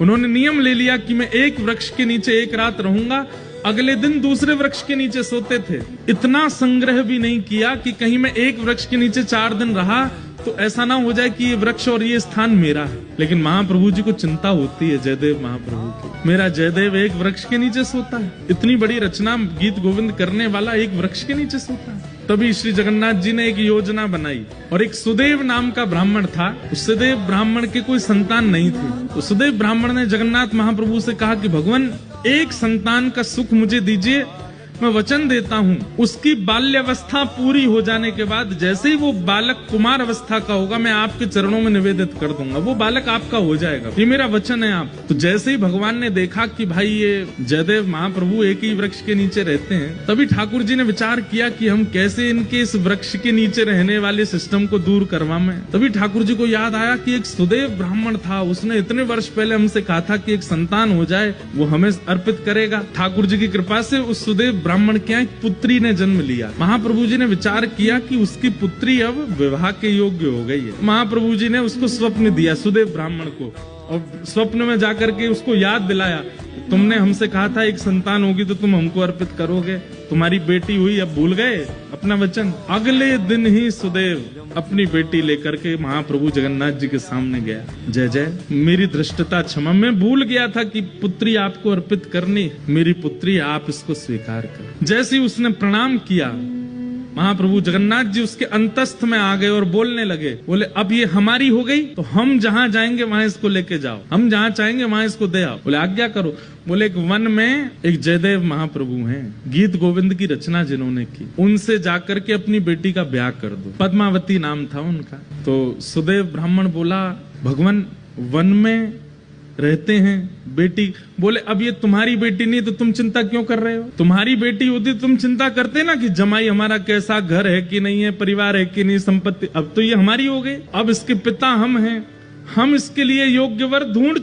उन्होंने नियम ले लिया कि मैं एक वृक्ष के नीचे एक रात रहूंगा, अगले दिन दूसरे वृक्ष के नीचे सोते थे। इतना संग्रह भी नहीं किया कि कहीं मैं एक वृक्ष के नीचे 4 दिन रहा तो ऐसा ना हो जाए कि ये वृक्ष और ये स्थान मेरा है। लेकिन महाप्रभु जी को चिंता होती है जयदेव महाप्रभु की, मेरा जयदेव एक वृक्ष के नीचे सोता है, इतनी बड़ी रचना गीत गोविंद करने वाला एक वृक्ष के नीचे सोता है। तभी श्री जगन्नाथ जी ने एक योजना बनाई, और एक सुदेव नाम का ब्राह्मण था। उस सुदेव ब्राह्मण के कोई संतान नहीं थी। तो सुदेव ब्राह्मण ने जगन्नाथ महाप्रभु से कहा कि भगवान, एक संतान का सुख मुझे दीजिए, मैं वचन देता हूँ उसकी बाल्यावस्था पूरी हो जाने के बाद जैसे ही वो बालक कुमार अवस्था का होगा, मैं आपके चरणों में निवेदित कर दूंगा, वो बालक आपका हो जाएगा, ये मेरा वचन है आप। तो जैसे ही भगवान ने देखा कि भाई ये जयदेव महाप्रभु एक ही वृक्ष के नीचे रहते हैं, तभी ठाकुर जी ने विचार किया कि हम कैसे इनके इस वृक्ष के नीचे रहने वाले सिस्टम को दूर करवाएं। तभी ठाकुर जी को याद आया कि एक सुदेव ब्राह्मण था, उसने इतने वर्ष पहले हमसे कहा था कि एक संतान हो जाए वो हमें अर्पित करेगा। ठाकुर जी की कृपा से उस सुदेव ब्राह्मण के एक पुत्री ने जन्म लिया। महाप्रभु जी ने विचार किया कि उसकी पुत्री अब विवाह के योग्य हो गई है। महाप्रभु जी ने उसको स्वप्न दिया सुदेव ब्राह्मण को, और स्वप्न में जाकर के उसको याद दिलाया, तुमने हमसे कहा था एक संतान होगी तो तुम हमको अर्पित करोगे, तुम्हारी बेटी हुई, अब भूल गए अपना वचन। अगले दिन ही सुदेव अपनी बेटी लेकर के महाप्रभु जगन्नाथ जी के सामने गया। जय जय, मेरी धृष्टता क्षमा, मैं भूल गया था कि पुत्री आपको अर्पित करनी, मेरी पुत्री आप इसको स्वीकार कर। जैसे ही उसने प्रणाम किया, महाप्रभु जगन्नाथ जी उसके अंतस्थ में आ गए और बोलने लगे, बोले अब ये हमारी हो गई तो हम जहां जाएंगे वहां इसको लेके जाओ, हम जहां चाहेंगे वहां इसको दे आओ। बोले आज्ञा करो। बोले एक वन में एक जयदेव महाप्रभु हैं, गीत गोविंद की रचना जिन्होंने की, उनसे जाकर के अपनी बेटी का ब्याह कर दो। पद्मावती नाम था उनका। तो सुदेव ब्राह्मण बोला, भगवान वन में रहते हैं, बेटी। बोले अब ये तुम्हारी बेटी नहीं तो तुम चिंता क्यों कर रहे हो? तुम्हारी बेटी होती तो तुम चिंता करते ना कि जमाई हमारा कैसा, घर है कि नहीं है, परिवार है कि नहीं, संपत्ति। अब तो ये हमारी हो गई, अब इसके पिता हम हैं, हम इसके लिए योग्य वर ढूंढ